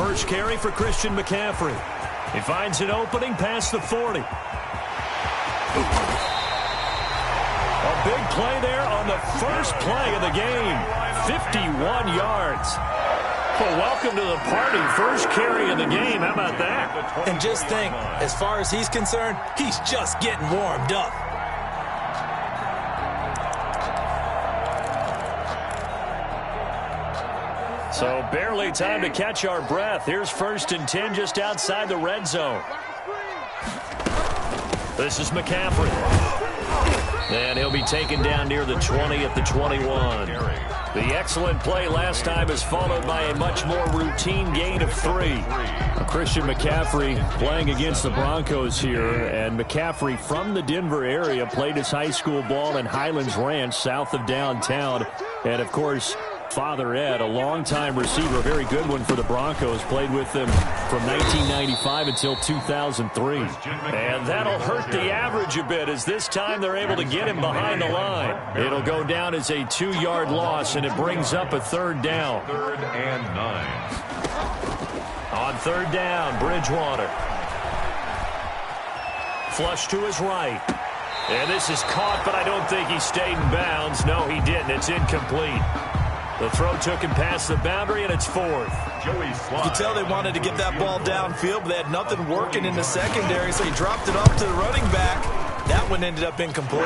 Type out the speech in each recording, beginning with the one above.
first carry for Christian McCaffrey. He finds an opening past the 40. A big play there on the first play of the game. 51 yards. Well, welcome to the party. First carry of the game. How about that? And just think, as far as he's concerned, he's just getting warmed up. So barely time to catch our breath. Here's 1st and 10 just outside the red zone. This is McCaffrey. And he'll be taken down near the 20 at the 21. The excellent play last time is followed by a much more routine gain of 3. Christian McCaffrey playing against the Broncos here. And McCaffrey from the Denver area played his high school ball in Highlands Ranch south of downtown. And, of course, Father Ed, a longtime receiver, a very good one for the Broncos, played with them from 1995 until 2003. And that'll hurt the average a bit as this time they're able to get him behind the line. It'll go down as a 2-yard loss, and it brings up a 3rd down. 3rd and 9. On 3rd down, Bridgewater. Flush to his right. And this is caught, but I don't think he stayed in bounds. No, he didn't. It's incomplete. The throw took him past the boundary, and it's 4th. You could tell they wanted to get that ball downfield, but they had nothing working in the secondary, so he dropped it off to the running back. That one ended up incomplete.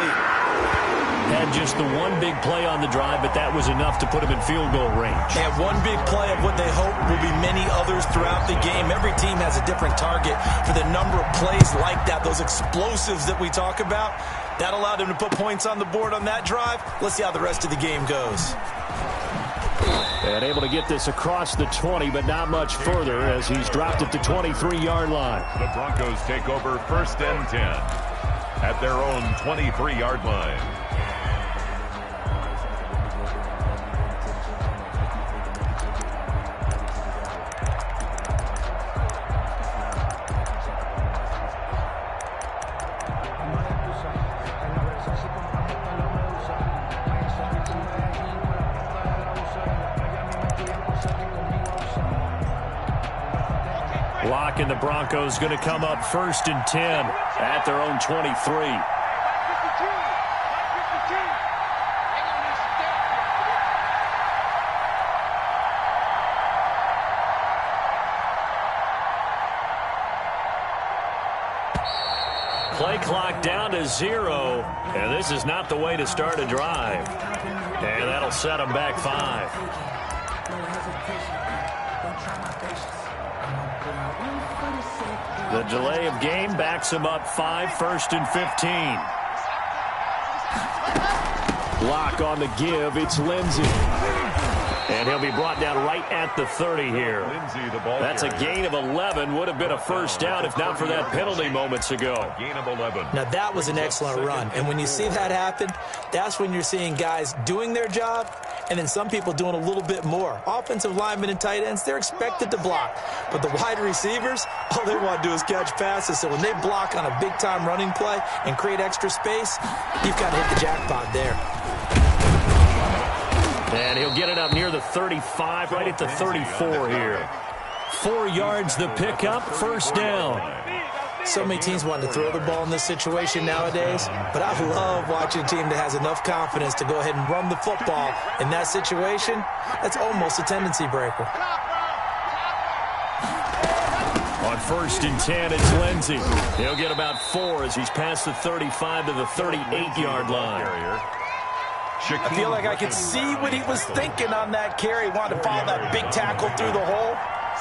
Had just the one big play on the drive, but that was enough to put him in field goal range. And one big play of what they hope will be many others throughout the game. Every team has a different target for the number of plays like that, those explosives that we talk about. That allowed him to put points on the board on that drive. Let's see how the rest of the game goes. And able to get this across the 20, but not much further as he's dropped at the 23-yard line. The Broncos take over 1st and 10 at their own 23-yard line. And the Broncos going to come up 1st and 10 at their own 23. Play clock down to 0, and this is not the way to start a drive. And that'll set them back 5. The delay of game backs him up 5, 1st and 15. Block on the give. It's Lindsey. And he'll be brought down right at the 30 here. That's a gain of 11. Would have been a first down if not for that penalty moments ago. Gain of 11. Now, that was an excellent run. And when you see that happen, that's when you're seeing guys doing their job and then some people doing a little bit more. Offensive linemen and tight ends, they're expected to block. But the wide receivers, all they want to do is catch passes. So when they block on a big-time running play and create extra space, you've got to hit the jackpot there. And he'll get it up near the 35, right at the 34 here. 4 yards the pickup, first down. So many teams want to throw the ball in this situation nowadays, but I love watching a team that has enough confidence to go ahead and run the football in that situation. That's almost a tendency breaker. On 1st and 10, it's Lindsey. He'll get about 4 as he's past the 35 to the 38-yard line. I feel like I could see what he was thinking on that carry. Wanted to follow that big tackle through the hole.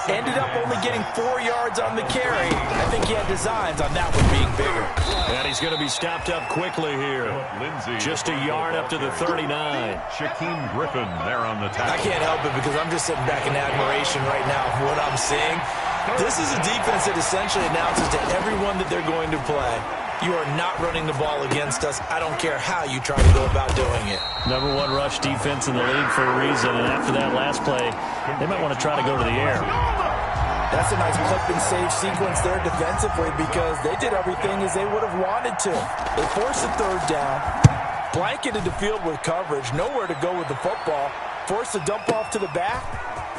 Ended up only getting 4 yards on the carry. I think he had designs on that one being bigger. And he's going to be stopped up quickly here. Just a yard up to the 39. Shaquem Griffin there on the tackle. I can't help it because I'm just sitting back in admiration right now of what I'm seeing. This is a defense that essentially announces to everyone that they're going to play, you are not running the ball against us. I don't care how you try to go about doing it. Number 1 rush defense in the league for a reason, and after that last play, they might want to try to go to the air. That's a nice clip and save sequence there defensively because they did everything as they would have wanted to. They forced the 3rd down, blanketed the field with coverage, nowhere to go with the football, forced the dump off to the back,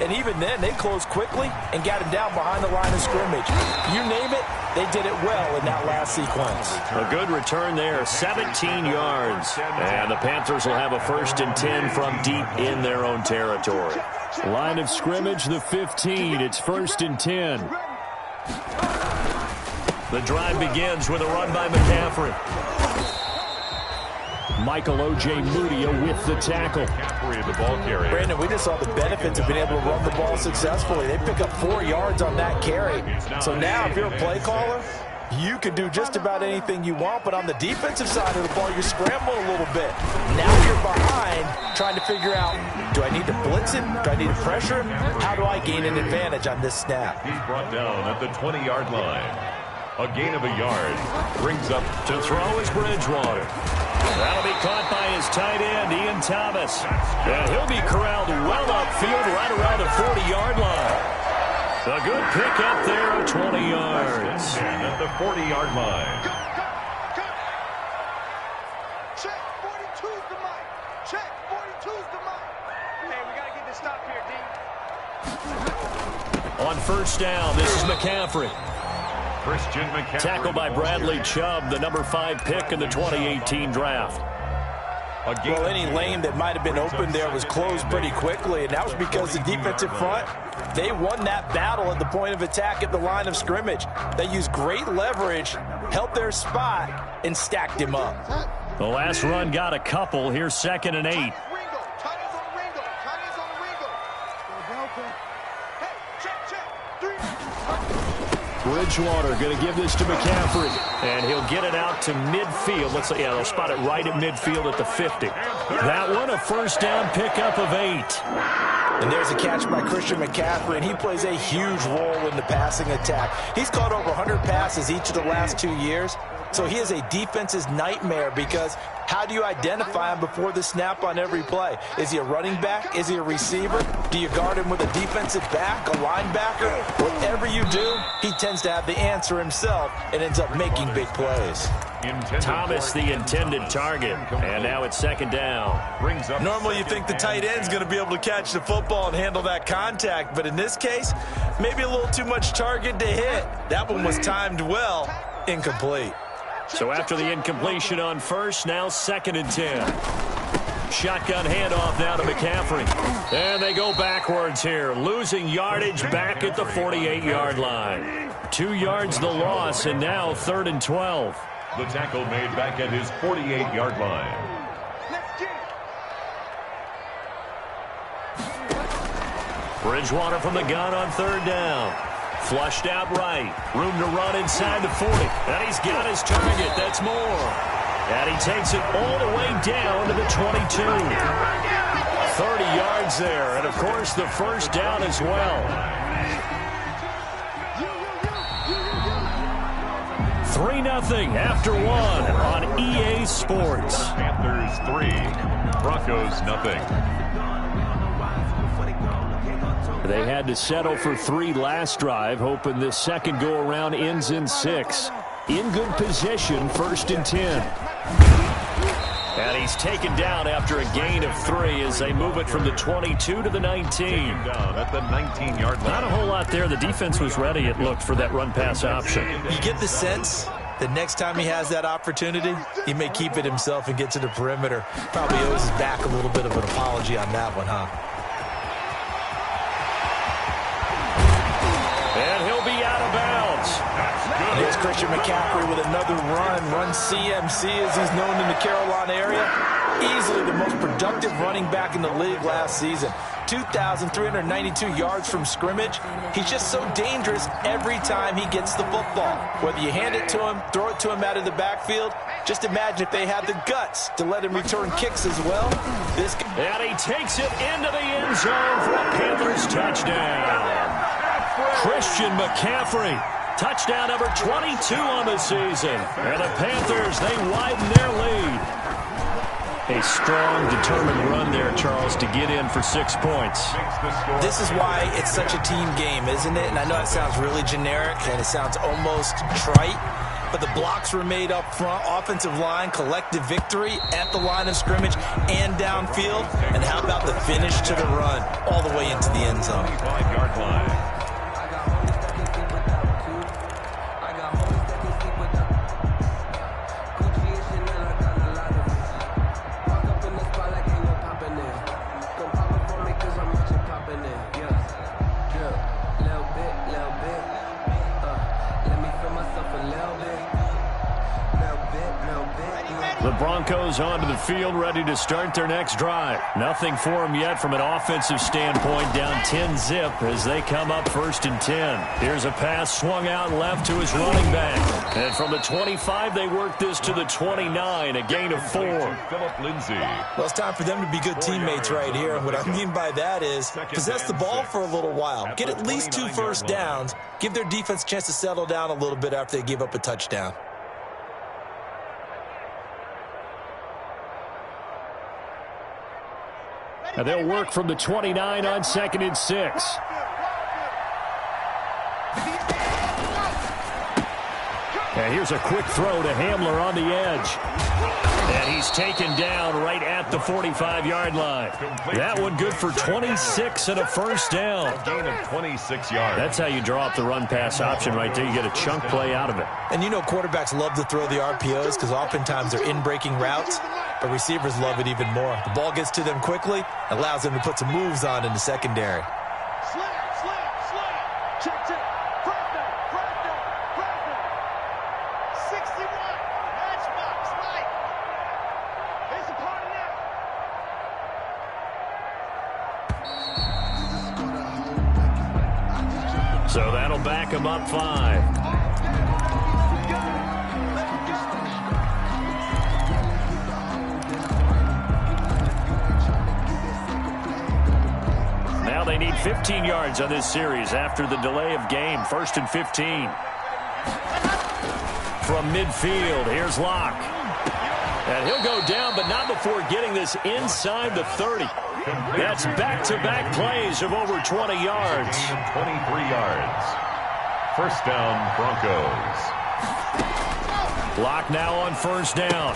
And even then, they closed quickly and got him down behind the line of scrimmage. You name it, they did it well in that last sequence. A good return there, 17 yards. And the Panthers will have a 1st and 10 from deep in their own territory. Line of scrimmage, the 15. It's 1st and 10. The drive begins with a run by McCaffrey. Michael O.J. Mudia with the tackle. The ball carrier. Brandon, we just saw the benefits of being able to run the ball successfully. They pick up 4 yards on that carry. So now if you're a play caller, you can do just about anything you want, but on the defensive side of the ball, you're scrambling a little bit. Now you're behind trying to figure out, do I need to blitz him? Do I need to pressure him? How do I gain an advantage on this snap? He's brought down at the 20-yard line. A gain of a yard brings up to throw is Bridgewater. That'll be caught by his tight end, Ian Thomas. And he'll be corralled well upfield right around the 40-yard line. A good pick up there of 20 yards. And at the 40-yard line. Check, 42's the mic. Check, 42's the mic. Hey, we got to get this stop here, D. On 1st down, this is McCaffrey. Christian McCaffrey. Tackled by Bradley Chubb, the number 5 pick in the 2018 draft. Well, any lane that might have been open there was closed pretty quickly, and that was because the defensive front, they won that battle at the point of attack at the line of scrimmage. They used great leverage, held their spot, and stacked him up. The last run got a couple. Here's 2nd and 8. Bridgewater going to give this to McCaffrey. And he'll get it out to midfield. They'll spot it right at midfield at the 50. That one, a 1st down pickup of 8. And there's a catch by Christian McCaffrey, and he plays a huge role in the passing attack. He's caught over 100 passes each of the last 2 years. So he is a defense's nightmare because how do you identify him before the snap on every play? Is he a running back? Is he a receiver? Do you guard him with a defensive back, a linebacker? Whatever you do, he tends to have the answer himself and ends up making big plays. Thomas, the intended target. And now it's 2nd down. Normally you think the tight end's going to be able to catch the football and handle that contact, but in this case, maybe a little too much target to hit. That one was timed well, incomplete. So after the incompletion on 1st, now 2nd and 10. Shotgun handoff now to McCaffrey. And they go backwards here, losing yardage back at the 48-yard line. 2 yards the loss, and now 3rd and 12. The tackle made back at his 48-yard line. Bridgewater from the gun on 3rd down. Flushed out right. Room to run inside the 40. And he's got his target. That's more. And he takes it all the way down to the 22. 30 yards there. And, of course, the 1st down as well. 3-0 after 1 on EA Sports. Panthers 3, Broncos 0. They had to settle for 3 last drive, hoping this second go-around ends in 6. In good position, 1st and 10. And he's taken down after a gain of 3 as they move it from the 22 to the 19. Down at the 19-yard line. Not a whole lot there. The defense was ready, it looked, for that run-pass option. You get the sense that next time he has that opportunity, he may keep it himself and get to the perimeter. Probably owes his back a little bit of an apology on that one, huh? And he'll be out of bounds. Here's Christian McCaffrey with another run CMC as he's known in the Carolina area. Easily the most productive running back in the league last season. 2,392 yards from scrimmage. He's just so dangerous every time he gets the football. Whether you hand it to him, throw it to him out of the backfield, just imagine if they had the guts to let him return kicks as well. And he takes it into the end zone for a Panthers touchdown. Christian McCaffrey, touchdown number 22 on the season. And the Panthers, they widen their lead. A strong, determined run there, Charles, to get in for 6 points. This is why it's such a team game, isn't it? And I know it sounds really generic and it sounds almost trite, but the blocks were made up front. Offensive line, collective victory at the line of scrimmage and downfield. And how about the finish to the run all the way into the end zone? 25-yard line. The Broncos onto the field, ready to start their next drive. Nothing for them yet from an offensive standpoint, down 10-zip as they come up 1st and 10. Here's a pass swung out left to his running back. And from the 25, they work this to the 29, a gain of 4. Philip Lindsay. Well, it's time for them to be good teammates right here. And what I mean by that is possess the ball for a little while. Get at least 2 first downs. Give their defense a chance to settle down a little bit after they give up a touchdown. And they'll work from the 29 on 2nd and 6. And here's a quick throw to Hamler on the edge. And he's taken down right at the 45-yard line. That one good for 26 and a first down. A gain of 26 yards. That's how you draw up the run-pass option right there. You get a chunk play out of it. And you know quarterbacks love to throw the RPOs because oftentimes they're in-breaking routes, but receivers love it even more. The ball gets to them quickly, allows them to put some moves on in the secondary. Slam. Check. First down. 61. Matchbox. Right. It's a party now. So that'll back him up 5. Now they need 15 yards on this series after the delay of game. 1st and 15. From midfield, here's Locke. And he'll go down, but not before getting this inside the 30. That's back-to-back plays of over 20 yards. 23 yards. First down, Broncos. Locke now on 1st down.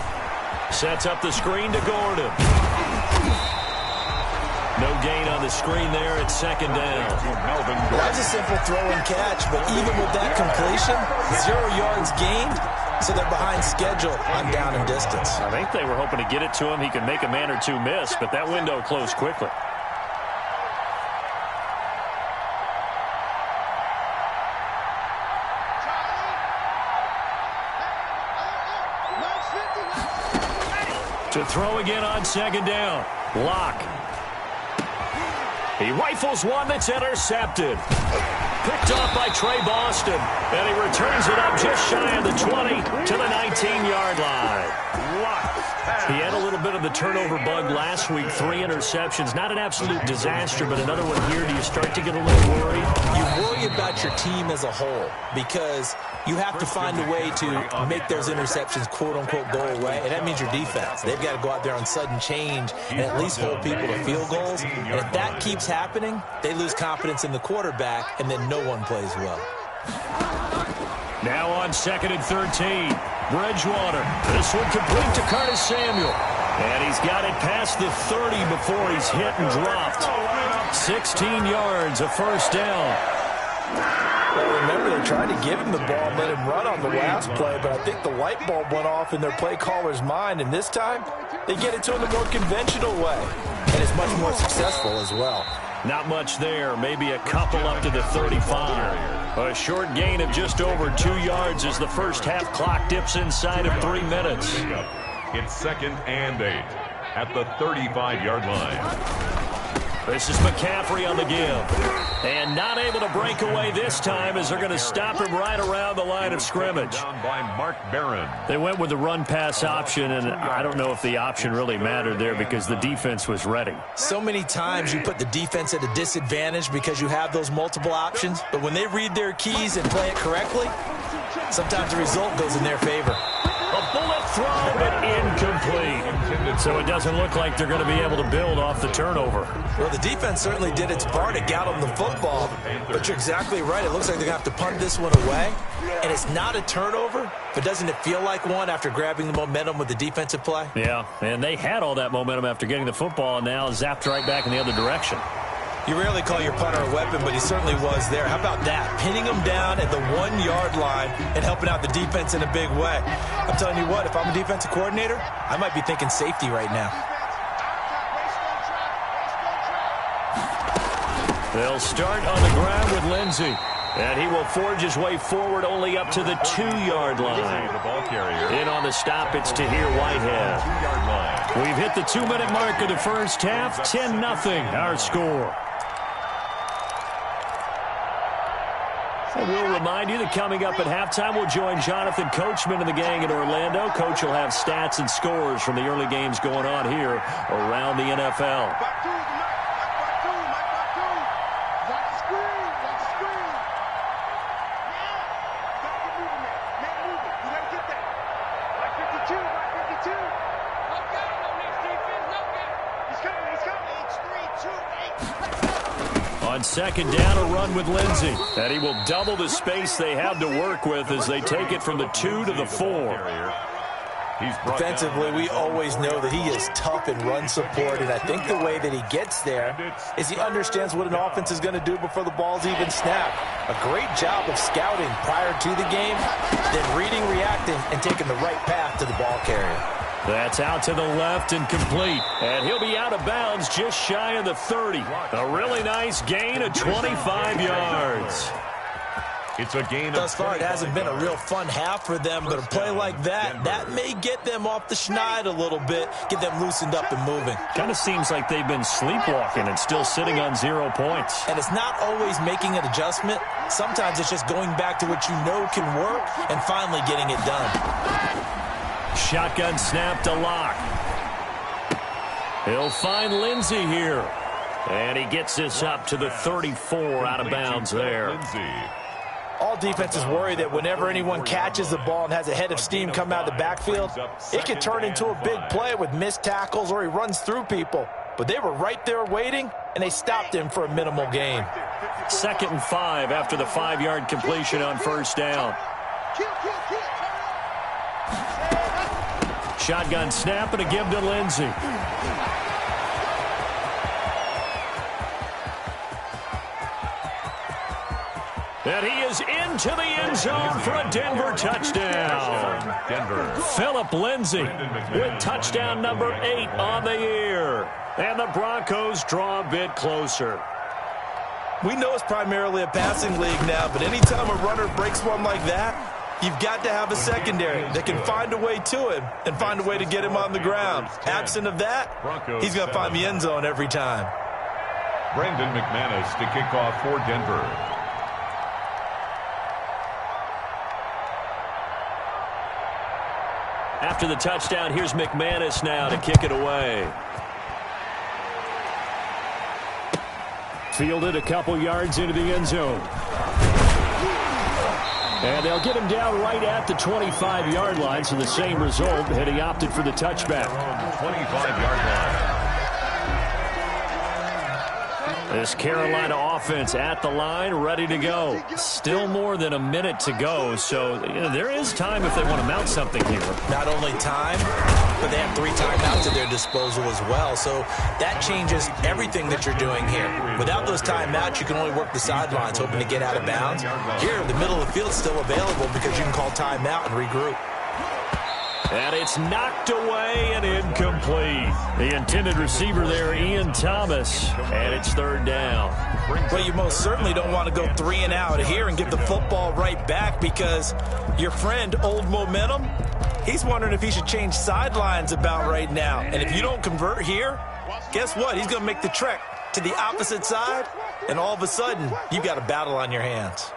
Sets up the screen to Gordon. No gain on the screen there at 2nd down. That's a simple throw and catch, but even with that completion, 0 yards gained, so they're behind schedule on down and distance. I think they were hoping to get it to him. He could make a man or two miss, but that window closed quickly. To throw again on 2nd down. Locke. He rifles one that's intercepted. Picked off by Trey Boston. And he returns it up just shy of the 20 to the 19-yard line. He had a little bit of the turnover bug last week. 3 interceptions. Not an absolute disaster, but another one here. Do you start to get a little worried? You worry about your team as a whole because you have to find a way to make those interceptions, quote-unquote, go away, and that means your defense. They've got to go out there on sudden change and at least hold people to field goals. And if that keeps happening, they lose confidence in the quarterback, and then no one plays well. Now on 2nd and 13. Bridgewater. This one complete to Curtis Samuel. And he's got it past the 30 before he's hit and dropped. 16 yards, a first down. Well, remember, they tried to give him the ball and let him run on the last play, but I think the light bulb went off in their play caller's mind, and this time they get it to him the more conventional way, and it's much more successful as well. Not much there, maybe a couple up to the 35. A short gain of just over 2 yards as the first half clock dips inside of 3 minutes. It's 2nd and 8 at the 35-yard line. This is McCaffrey on the give. And not able to break away this time as they're going to stop him right around the line of scrimmage. Down by Mark Barron. They went with the run-pass option, and I don't know if the option really mattered there because the defense was ready. So many times you put the defense at a disadvantage because you have those multiple options, but when they read their keys and play it correctly, sometimes the result goes in their favor. A bullet throw but incomplete. So it doesn't look like they're going to be able to build off the turnover. Well, the defense certainly did its part to get them the football, but you're exactly right. It looks like they're going to have to punt this one away, and it's not a turnover, but doesn't it feel like one after grabbing the momentum with the defensive play? Yeah, and they had all that momentum after getting the football, and now zapped right back in the other direction. You rarely call your punter a weapon, but he certainly was there. How about that? Pinning him down at the 1-yard line and helping out the defense in a big way. I'm telling you what, if I'm a defensive coordinator, I might be thinking safety right now. They'll start on the ground with Lindsey. And he will forge his way forward only up to the 2-yard line. The ball carrier. In on the stop, it's Tahir Whitehead. 2-yard line. We've hit the 2-minute mark of the first half. 10-0 our score. And we'll remind you that coming up at halftime, we'll join Jonathan Coachman and the gang in Orlando. Coach will have stats and scores from the early games going on here around the NFL. On second down, a run with Lindsey. And he will double the space they have to work with as they take it from the 2 to the 4. Defensively, we always know that he is tough in run support, and I think the way that he gets there is he understands what an offense is going to do before the ball's even snapped. A great job of scouting prior to the game, then reading, reacting, and taking the right path to the ball carrier. That's out to the left and complete. And he'll be out of bounds just shy of the 30. A really nice gain of 25 yards. It's a gain of thus far, it hasn't been a real fun half for them, but a play like that may get them off the schneid a little bit, get them loosened up and moving. Kind of seems like they've been sleepwalking and still sitting on 0 points. And it's not always making an adjustment. Sometimes it's just going back to what you know can work and finally getting it done. Shotgun snap to Locke. He'll find Lindsey here. And he gets this up to the 34 out of bounds there. All defenses worry that whenever anyone catches the ball and has a head of steam come out of the backfield, it could turn into a big play with missed tackles or he runs through people. But they were right there waiting, and they stopped him for a minimal gain. 2nd and 5 after the 5-yard completion on first down. Shotgun snap and a give to Lindsey. And he is into the end zone for a Denver touchdown. Phillip Lindsey with touchdown number 8 on the year. And the Broncos draw a bit closer. We know it's primarily a passing league now, but anytime a runner breaks one like that, you've got to have a secondary that can find a way to him and find a way to get him on the ground. Absent of that, he's going to find the end zone every time. Brendan McManus to kick off for Denver. After the touchdown, here's McManus now to kick it away. Fielded a couple yards into the end zone. And they'll get him down right at the 25-yard line, so the same result, and he opted for the touchback. 25-yard line. This Carolina offense at the line, ready to go. Still more than a minute to go, so there is time if they want to mount something here. Not only time, but they have 3 timeouts at their disposal as well, so that changes everything that you're doing here. Without those timeouts, you can only work the sidelines, hoping to get out of bounds. Here, the middle of the field is still available because you can call timeout and regroup. And it's knocked away and incomplete. The intended receiver there, Ian Thomas, and it's 3rd down. Well, you most certainly don't want to go 3 and out here and give the football right back because your friend, Old Momentum, he's wondering if he should change sidelines about right now. And if you don't convert here, guess what? He's going to make the trek to the opposite side, and all of a sudden, you've got a battle on your hands.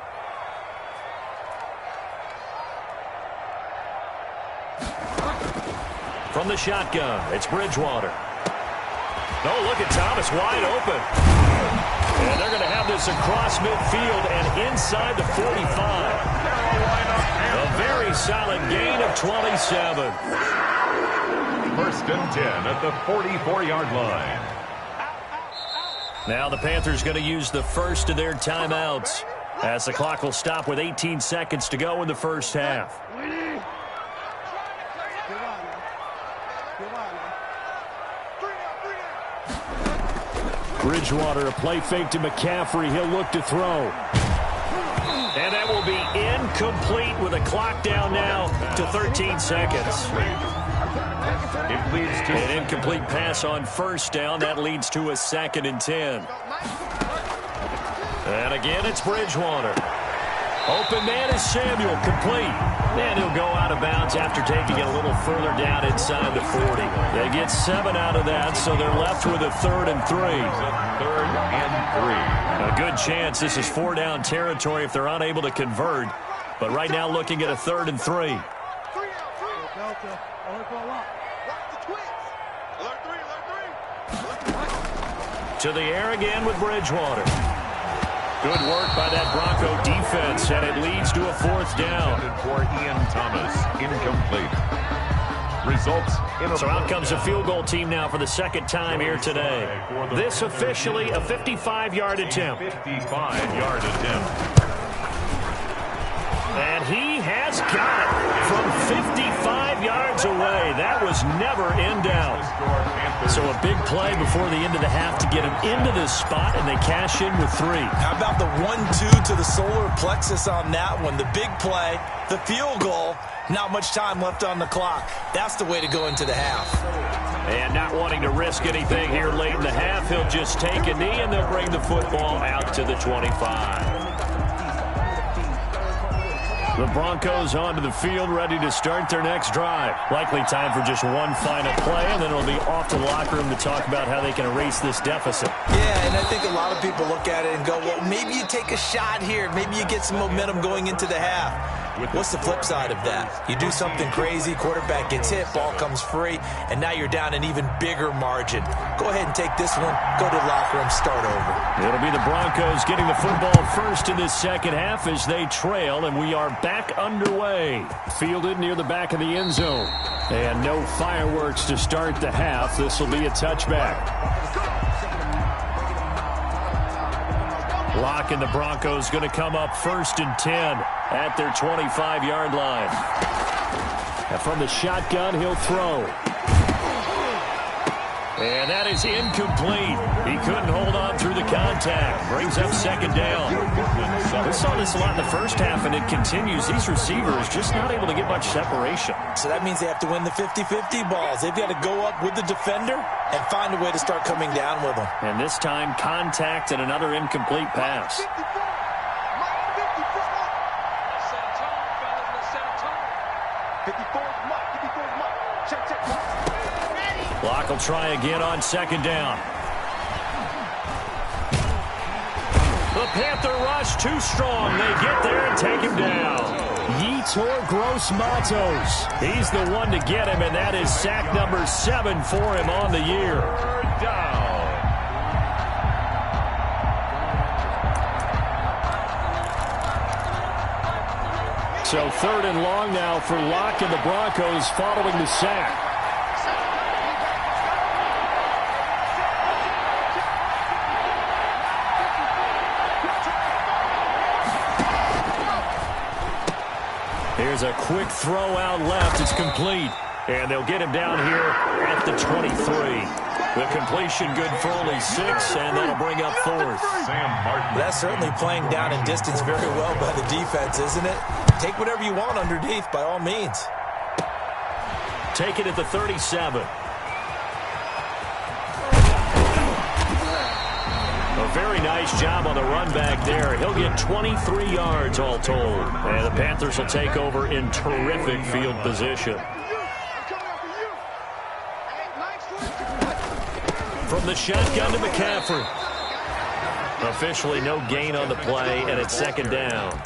From the shotgun, it's Bridgewater. Oh, look at Thomas wide open. And they're going to have this across midfield and inside the 45. A very solid gain of 27. first and 10 at the 44-yard line. Now the Panthers going to use the first of their timeouts as the clock will stop with 18 seconds to go in the first half. Bridgewater, a play fake to McCaffrey. He'll look to throw. And that will be incomplete with a clock down now to 13 seconds. It leads to an incomplete pass on first down. That leads to a 2nd and 10. And again, it's Bridgewater. Open man is Samuel, complete. And he'll go out of bounds after taking it a little further down inside the 40. They get 7 out of that, so they're left with a 3rd and 3. 3rd and 3. A good chance this is 4-down territory if they're unable to convert. But right now looking at a 3rd and 3. To the air again with Bridgewater. Good work by that Bronco defense, and it leads to a 4th down. For Ian Thomas, incomplete. Results in a so out comes a field goal team now for the 2nd time here today. This officially a 55-yard attempt. 55-yard attempt. And he has got it from 55 yards away. That was never in doubt. So a big play before the end of the half to get him into this spot, and they cash in with 3. How about the 1-2 to the solar plexus on that one? The big play, the field goal, not much time left on the clock. That's the way to go into the half. And not wanting to risk anything here late in the half, he'll just take a knee, and they'll bring the football out to the 25. The Broncos onto the field, ready to start their next drive. Likely time for just one final play, and then it'll be off to the locker room to talk about how they can erase this deficit. Yeah, and I think a lot of people look at it and go, well, maybe you take a shot here. Maybe you get some momentum going into the half. What's the flip side of that? You do something crazy, quarterback gets hit, ball comes free, and now you're down an even bigger margin. Go ahead and take this one, go to the locker room, start over. It'll be the Broncos getting the football first in this second half as they trail, and we are back underway. Fielded near the back of the end zone. And no fireworks to start the half. This will be a touchback. Locke and the Broncos going to come up 1st and 10 at their 25-yard line. And from the shotgun, he'll throw. And that is incomplete. He couldn't hold on through the contact. Brings up 2nd down. We saw this a lot in the first half, and it continues. These receivers just not able to get much separation. So that means they have to win the 50-50 balls. They've got to go up with the defender and find a way to start coming down with them. And this time, contact and another incomplete pass. Locke will try again on 2nd down. The Panther rush too strong. They get there and take him down. Yetur Gross-Matos. He's the one to get him, and that is sack number 7 for him on the year. Down. So 3rd and long now for Locke and the Broncos following the sack. Here's a quick throw out left. It's complete. And they'll get him down here at the 23. The completion good for only 6, and that'll bring up 4th. Sam Martin. That's certainly playing down in distance very well by the defense, isn't it? Take whatever you want underneath, by all means. Take it at the 37. A very nice job on the run back there. He'll get 23 yards all told. And the Panthers will take over in terrific field position. From the shotgun to McCaffrey. Officially no gain on the play, and it's 2nd down.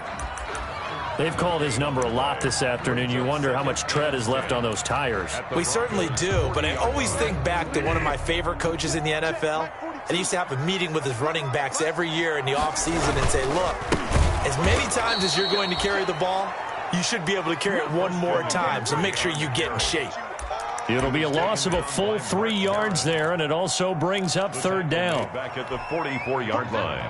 They've called his number a lot this afternoon. You wonder how much tread is left on those tires. We certainly do, but I always think back to one of my favorite coaches in the NFL. And he used to have a meeting with his running backs every year in the offseason and say, look, as many times as you're going to carry the ball, you should be able to carry it one more time, so make sure you get in shape. It'll be a loss of a full 3 yards there, and it also brings up third down. Back at the 44-yard line.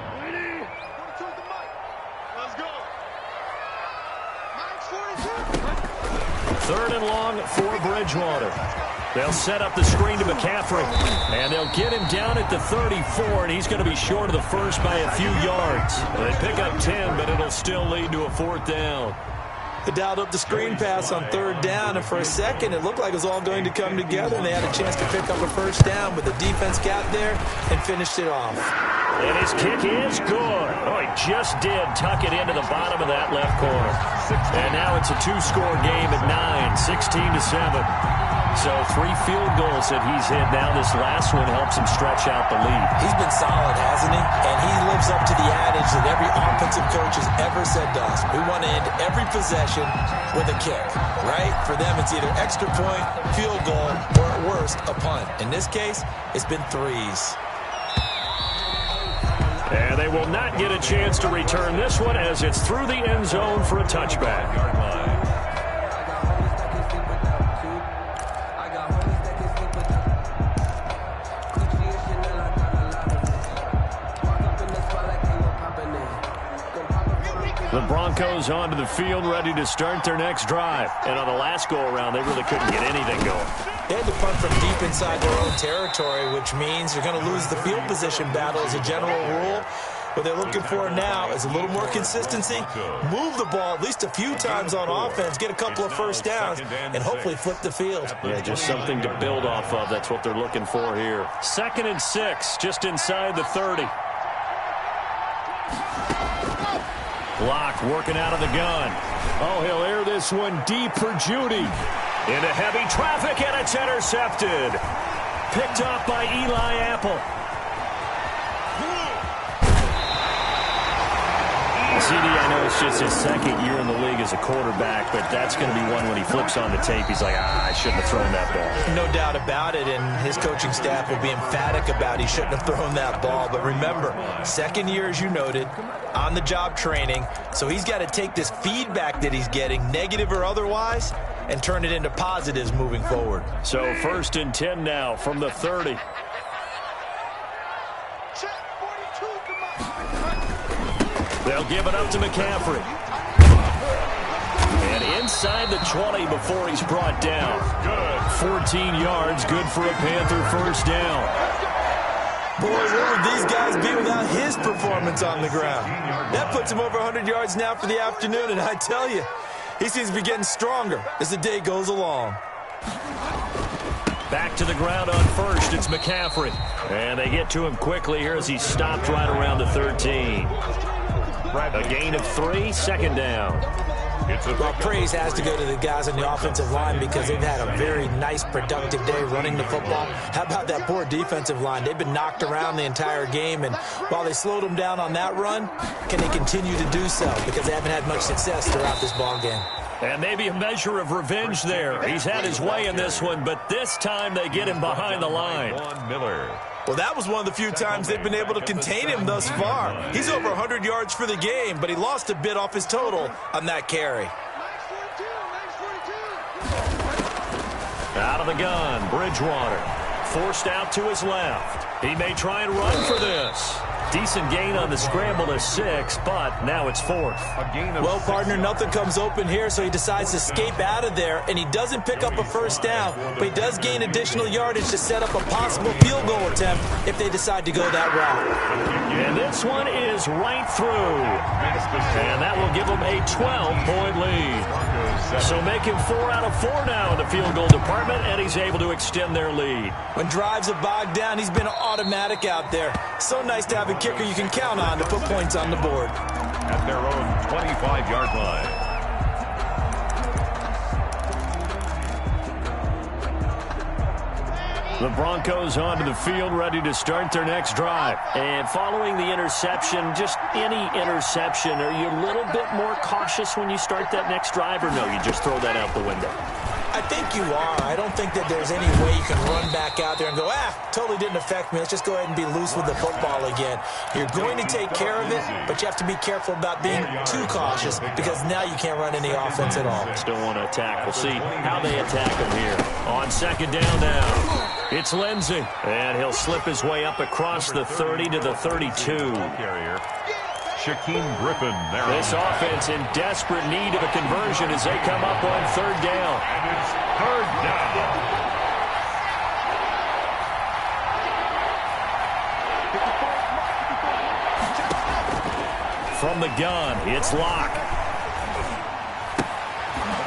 Third and long for Bridgewater. They'll set up the screen to McCaffrey, and they'll get him down at the 34, and he's going to be short of the first by a few yards. They pick up 10, but it'll still lead to a fourth down. They dialed up the screen pass on third down, and for a second it looked like it was all going to come together, and they had a chance to pick up a first down, but the defense got there and finished it off. And his kick is good. Oh, he just did tuck it into the bottom of that left corner. And now it's a two-score game at 9, 16-7. So 3 field goals that he's hit now. This last one helps him stretch out the lead. He's been solid, hasn't he? And he lives up to the adage that every offensive coach has ever said to us. We want to end every possession with a kick, right? For them, it's either extra point, field goal, or at worst, a punt. In this case, it's been threes. And they will not get a chance to return this one as it's through the end zone for a touchback. The Broncos onto the field, ready to start their next drive. And on the last go-around, they really couldn't get anything going. They had to punt from deep inside their own territory, which means you're going to lose the field position battle as a general rule. What they're looking for now is a little more consistency, move the ball at least a few times on offense, get a couple of first downs, and hopefully flip the field. Yeah, just something to build off of. That's what they're looking for here. 2nd and 6, just inside the 30. Block working out of the gun. Oh, he'll air this one deep for Judy. Into heavy traffic, and it's intercepted. Picked up by Eli Apple. CD, I know it's just his 2nd year in the league as a quarterback, but that's going to be one when he flips on the tape. He's like, I shouldn't have thrown that ball. No doubt about it, and his coaching staff will be emphatic about he shouldn't have thrown that ball. But remember, 2nd year, as you noted, on-the-job training, so he's got to take this feedback that he's getting, negative or otherwise, and turn it into positives moving forward. So 1st and 10 now from the 30. They'll give it up to McCaffrey. And inside the 20 before he's brought down. Good. 14 yards, good for a Panther first down. Boy, where would these guys be without his performance on the ground? That puts him over 100 yards now for the afternoon, and I tell you, he seems to be getting stronger as the day goes along. Back to the ground on first, it's McCaffrey. And they get to him quickly here as he's stopped right around the 13. A gain of 3, 2nd down. Well, praise has to go to the guys on the offensive line because they've had a very nice, productive day running the football. How about that poor defensive line? They've been knocked around the entire game, and while they slowed them down on that run, can they continue to do so? Because they haven't had much success throughout this ball game. And maybe a measure of revenge there. He's had his way in this one, but this time they get him behind the line. Well, that was one of the few times they've been able to contain him thus far. He's over 100 yards for the game, but he lost a bit off his total on that carry. Out of the gun, Bridgewater. Forced out to his left. He may try and run for this. Decent gain on the scramble to 6, but now it's 4th. Well, partner, nothing comes open here, so he decides to escape out of there, and he doesn't pick up a first down, but he does gain additional yardage to set up a possible field goal attempt if they decide to go that route. And this one is right through. And that will give him a 12-point lead. So make him 4 out of 4 now in the field goal department, and he's able to extend their lead. When drives are bogged down, he's been automatic out there. So nice to have a kicker you can count on to put points on the board. At their own 25-yard line. The Broncos onto the field, ready to start their next drive. And following the interception, just any interception, are you a little bit more cautious when you start that next drive, or no, you just throw that out the window? I think you are. I don't think that there's any way you can run back out there and go, totally didn't affect me. Let's just go ahead and be loose with the football again. You're going to take care of it, but you have to be careful about being too cautious because now you can't run any offense at all. Still want to attack. We'll see how they attack them here. On second down now, it's Lindsey. And he'll slip his way up across the 30 to the 32. Carrier, Shaquem Griffin. This offense in desperate need of a conversion as they come up on third down. And it's third down. From the gun, it's Locke.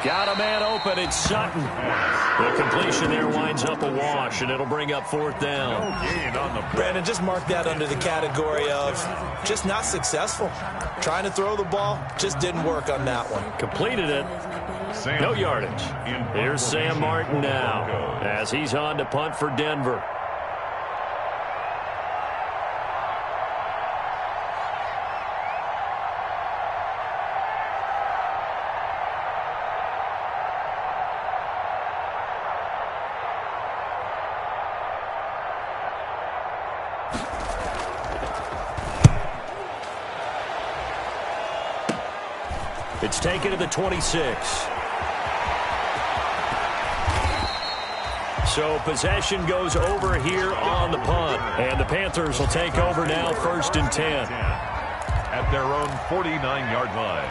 Got a man open, it's Sutton. The completion there winds up a wash, and it'll bring up fourth down. No gain on the play. Brandon, just mark that under the category of just not successful. Trying to throw the ball, just didn't work on that one. Completed it. No yardage. Here's Sam Martin now as he's on to punt for Denver. It's taken to the 26. So possession goes over here on the punt. And the Panthers will take over now, 1st and 10. At their own 49-yard line.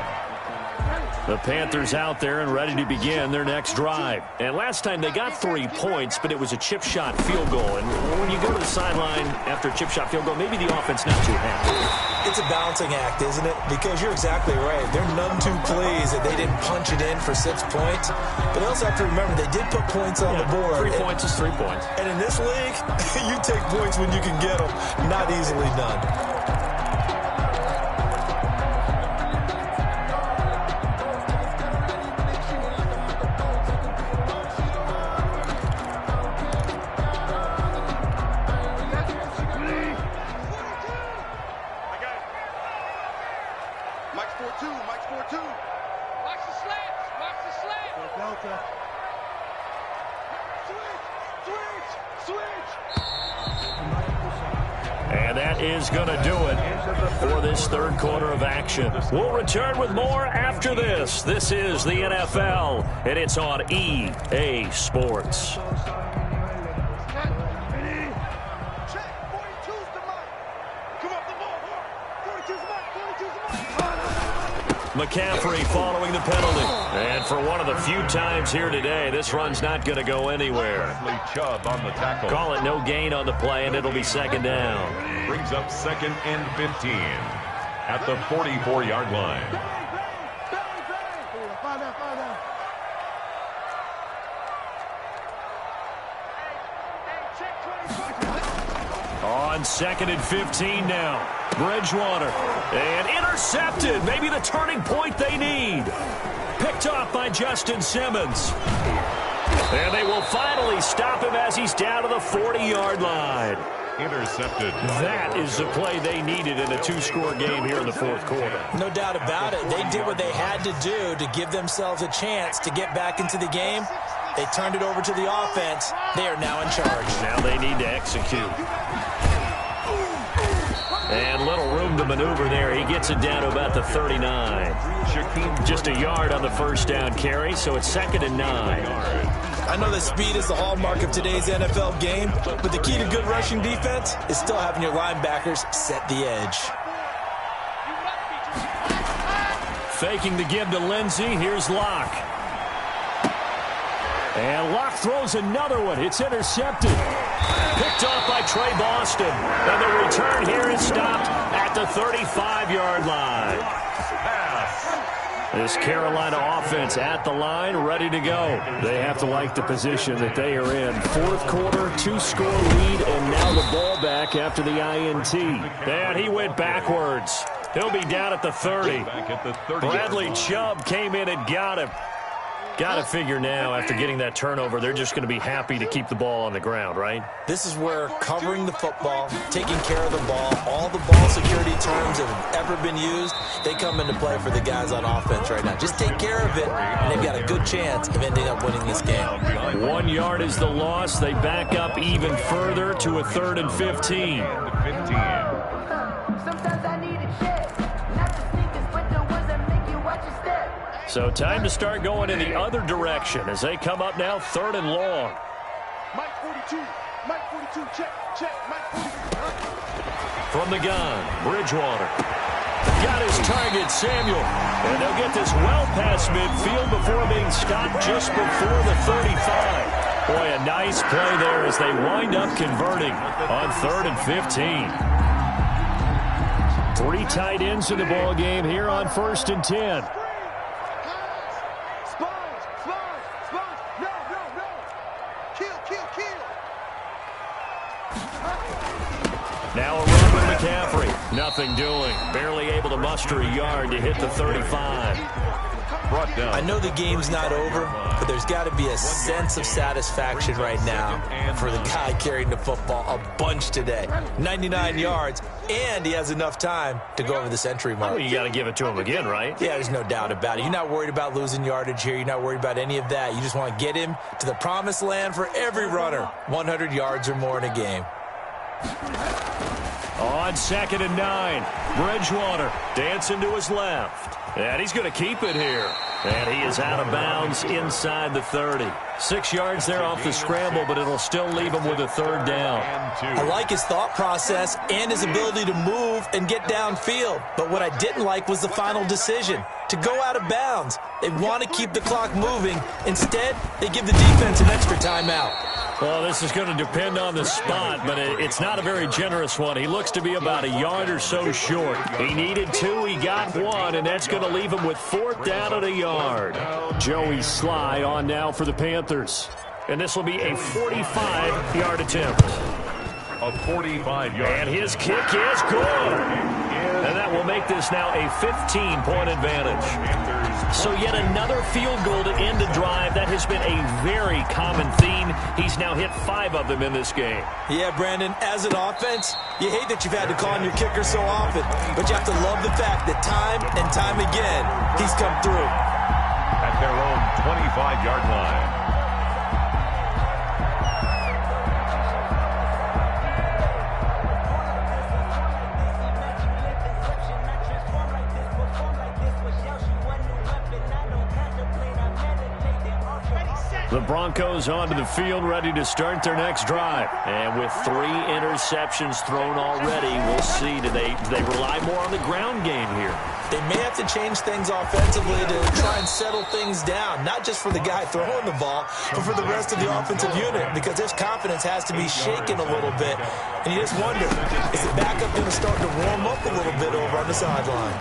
The Panthers out there and ready to begin their next drive. And last time they got 3 points, but it was a chip shot field goal. And when you go to the sideline after a chip shot field goal, maybe the offense not too happy. It's a balancing act, isn't it? Because you're exactly right. They're none too pleased that they didn't punch it in for 6 points. But they also have to remember they did put points on the board. 3 points is 3 points. And in this league, you take points when you can get them. Not easily done. And that is going to do it for this third quarter of action. We'll return with more after this. This is the NFL, and it's on EA Sports. McCaffrey following the penalty. And for one of the few times here today, this run's not going to go anywhere. Chubb on the tackle. Call it no gain on the play, and it'll be second down. Brings up 2nd and 15 at the 44-yard line. On 2nd and 15 now. Bridgewater. And intercepted. Maybe the turning point they need. Picked off by Justin Simmons. And they will finally stop him as he's down to the 40-yard line. Intercepted. That is the play they needed in a 2-score game here in the fourth quarter. No doubt about it. They did what they had to do to give themselves a chance to get back into the game. They turned it over to the offense. They are now in charge. Now they need to execute. And little room to maneuver there. He gets it down to about the 39. Just a yard on the first down carry, so it's 2nd and 9. I know that speed is the hallmark of today's NFL game, but the key to good rushing defense is still having your linebackers set the edge. Faking the give to Lindsey. Here's Locke. And Locke throws another one. It's intercepted. Picked off by Trey Boston. And the return here is stopped at the 35-yard line. This Carolina offense at the line, ready to go. They have to like the position that they are in. Fourth quarter, 2-score lead, and now the ball back after the INT. And he went backwards. He'll be down at the 30. Bradley Chubb came in and got him. Got to figure now, after getting that turnover, they're just going to be happy to keep the ball on the ground, right? This is where covering the football, taking care of the ball, all the ball security terms that have ever been used, they come into play for the guys on offense right now. Just take care of it, and they've got a good chance of ending up winning this game. 1 yard is the loss. They back up even further to a 3rd and 15. Sometimes I need a check, not the sneakers, but the ones that make you watch your step. So time to start going in the other direction as they come up now 3rd and long. Mike 42. Mike 42, check, check. Mike 42. From the gun, Bridgewater. Got his target, Samuel. And they'll get this well past midfield before being stopped just before the 35. Boy, a nice play there as they wind up converting on 3rd and 15. 3 tight ends in the ball game here on 1st and 10. Now a run with McCaffrey. Nothing doing. Barely able to muster a yard to hit the 35. Brought down. I know the game's not over, but there's got to be a sense of satisfaction right now for the guy carrying the football a bunch today. 99 yards, and he has enough time to go over the century mark. Well, you got to give it to him again, right? Yeah, there's no doubt about it. You're not worried about losing yardage here. You're not worried about any of that. You just want to get him to the promised land for every runner. 100 yards or more in a game. On 2nd and 9, Bridgewater dancing to his left. And he's going to keep it here. And he is out of bounds inside the 30. 6 yards there off the scramble, but it'll still leave him with a 3rd down. I like his thought process and his ability to move and get downfield. But what I didn't like was the final decision, to go out of bounds. They want to keep the clock moving. Instead, they give the defense an extra timeout. Well, this is going to depend on the spot, but it's not a very generous one. He looks to be about a yard or so short. He needed 2, he got 1, and that's going to leave him with 4th down at a yard. Joey Sly on now for the Panthers. And this will be a 45-yard attempt. A 45-yard. And his kick is good. And that will make this now a 15-point advantage. So yet another field goal to end the drive. That has been a very common theme. He's now hit 5 of them in this game. Yeah, Brandon, as an offense, you hate that you've had to call on your kicker so often, but you have to love the fact that time and time again, he's come through. At their own 25-yard line. The Broncos onto the field, ready to start their next drive. And with 3 interceptions thrown already, we'll see. Do they rely more on the ground game here? They may have to change things offensively to try and settle things down, not just for the guy throwing the ball, but for the rest of the offensive unit, because his confidence has to be shaken a little bit. And you just wonder, is the backup going to start to warm up a little bit over on the sideline?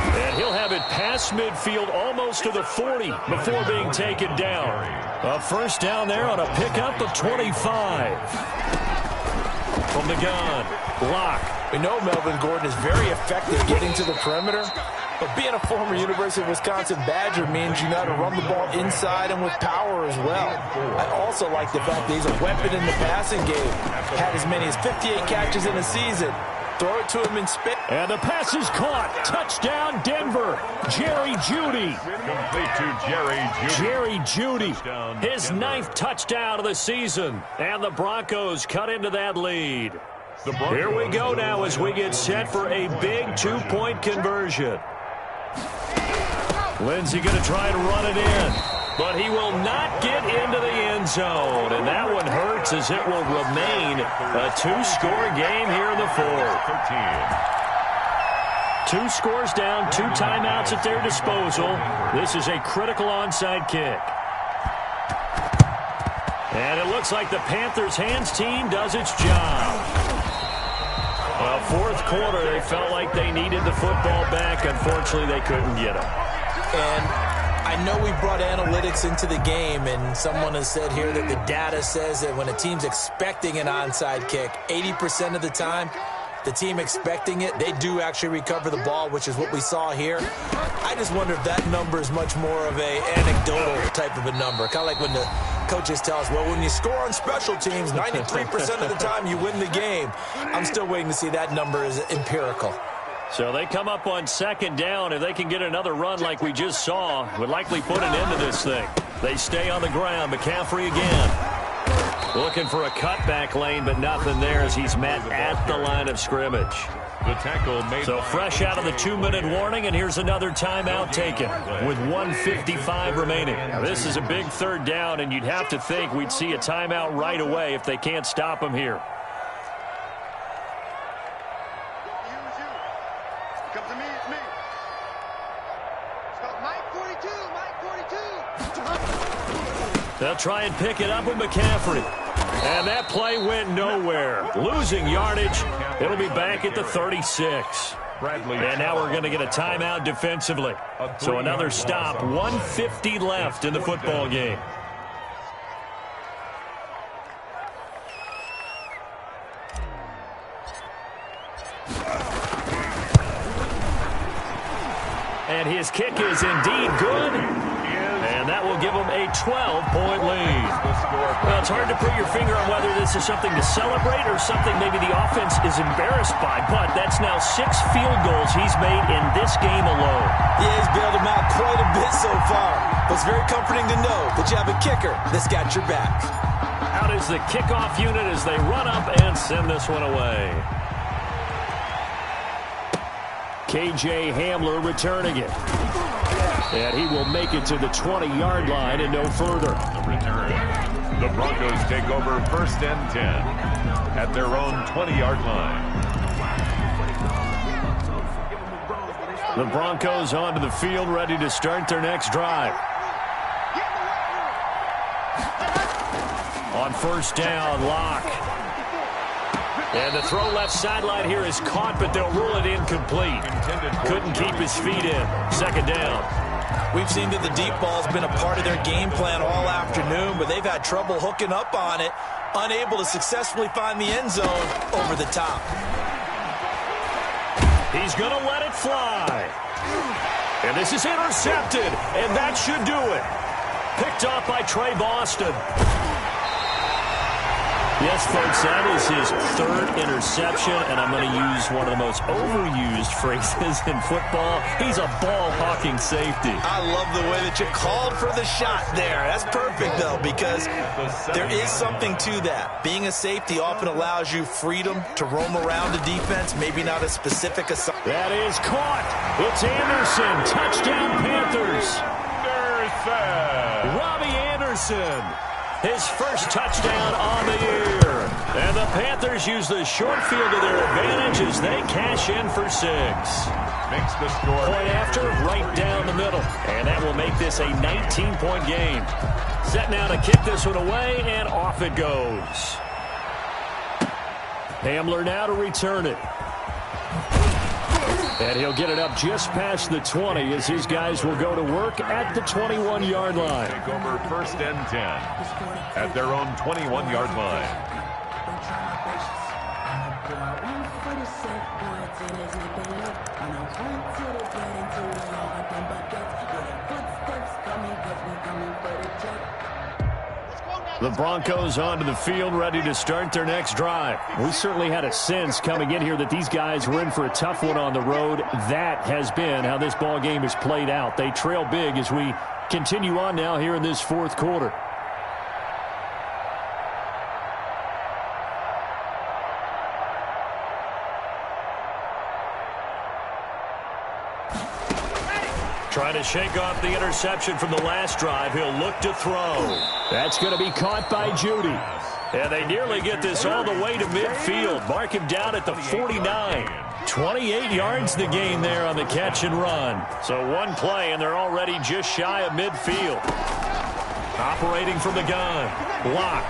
And he'll have it past midfield almost to the 40 before being taken down. A 1st down there on a pickup of 25. From the gun, Block. We know Melvin Gordon is very effective getting to the perimeter, but being a former University of Wisconsin Badger means you know how to run the ball inside and with power as well. I also like the fact that he's a weapon in the passing game. Had as many as 58 catches in a season. Throw it to him in space. And the pass is caught. Touchdown, Denver. Jerry Jeudy. Complete to Jerry Jeudy. Jerry Jeudy. His 9th touchdown of the season. And the Broncos cut into that lead. Here we go now as we get set for a big 2-point conversion. Lindsey going to try to run it in. But he will not get into the end zone. And that one hurts as it will remain a 2-score game here in the 4th. 2 scores down, 2 timeouts at their disposal. This is a critical onside kick. And it looks like the Panthers' hands team does its job. Well, 4th quarter, they felt like they needed the football back. Unfortunately, they couldn't get it. And I know we brought analytics into the game, and someone has said here that the data says that when a team's expecting an onside kick, 80% of the time, the team expecting it, they do actually recover the ball, which is what we saw here. I just wonder if that number is much more of a anecdotal type of a number. Kind of like when the coaches tell us, well, when you score on special teams, 93% of the time you win the game. I'm still waiting to see that number is empirical. So they come up on 2nd down. If they can get another run like we just saw, would likely put an end to this thing. They stay on the ground. McCaffrey again. Looking for a cutback lane, but nothing there as he's met at the line of scrimmage. The tackle made. So fresh out of the 2-minute warning, and here's another timeout taken with 1:55 remaining. Now, this is a big third down, and you'd have to think we'd see a timeout right away if they can't stop him here. Come to me, it's me. Let's go, Mike 42, Mike 42. They'll try and pick it up with McCaffrey. And that play went nowhere. Losing yardage. It'll be back at the 36. And now we're going to get a timeout defensively. So another stop. 1:50 left in the football game. And his kick is indeed good. And that will give them a 12-point lead. Well, it's hard to put your finger on whether this is something to celebrate or something maybe the offense is embarrassed by. But that's now 6 field goals he's made in this game alone. Yeah, he's bailed him out quite a bit so far. But it's very comforting to know that you have a kicker that's got your back. Out is the kickoff unit as they run up and send this one away. K.J. Hamler returning it. And he will make it to the 20-yard line and no further. The Broncos take over 1st and 10 at their own 20-yard line. The Broncos onto the field, ready to start their next drive. On 1st down, Locke. And the throw left sideline here is caught, but they'll rule it incomplete. Couldn't keep his feet in. 2nd down. We've seen that the deep ball's been a part of their game plan all afternoon, but they've had trouble hooking up on it, unable to successfully find the end zone over the top. He's going to let it fly. And this is intercepted, and that should do it. Picked off by Trey Boston. Yes, folks, that is his 3rd interception, and I'm going to use one of the most overused phrases in football. He's a ball-hawking safety. I love the way that you called for the shot there. That's perfect, though, because there is something to that. Being a safety often allows you freedom to roam around the defense, maybe not a specific assignment. That is caught. It's Anderson. Touchdown, Panthers. Robbie Anderson. His first touchdown on the year. And the Panthers use the short field to their advantage as they cash in for 6. Makes the score. Point after, right down the middle. And that will make this a 19-point game. Set now to kick this one away, and off it goes. Hamler now to return it. And he'll get it up just past the 20 as his guys will go to work at the 21-yard line. Take over 1st and 10 at their own 21-yard line. The Broncos onto the field, ready to start their next drive. We certainly had a sense coming in here that these guys were in for a tough one on the road. That has been how this ball game has played out. They trail big as we continue on now here in this 4th quarter. Trying to shake off the interception from the last drive. He'll look to throw. That's going to be caught by Judy. And they nearly get this all the way to midfield. Mark him down at the 49. 28 yards the gain there on the catch and run. So one play, and they're already just shy of midfield. Operating from the gun. Block.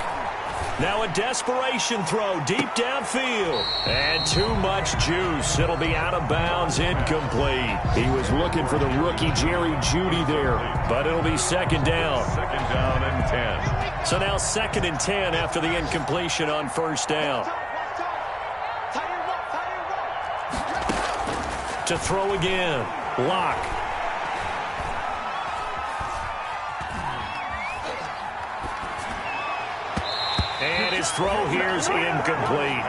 Now a desperation throw deep downfield. And too much juice. It'll be out of bounds, incomplete. He was looking for the rookie Jerry Jeudy there, but it'll be 2nd down. 2nd down and 10. So now 2nd and 10 after the incompletion on 1st down. To throw again. Lock. And his throw here is incomplete.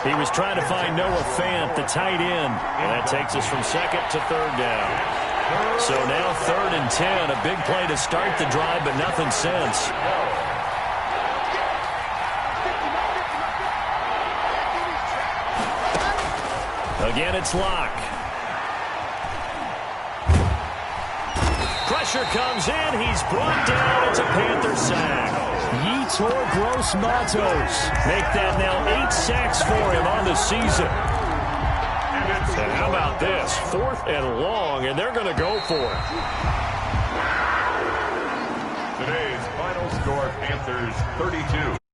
He was trying to find Noah Fant, the tight end. And that takes us from 2nd to 3rd down. So now 3rd and 10. A big play to start the drive, but nothing since. Again, it's Locke. Pressure comes in. He's brought down. It's a Panther sack. Yetur Gross-Matos. Make that now 8 sacks for him on the season. And how about this? 4th and long, and they're going to go for it. Today's final score, Panthers 32.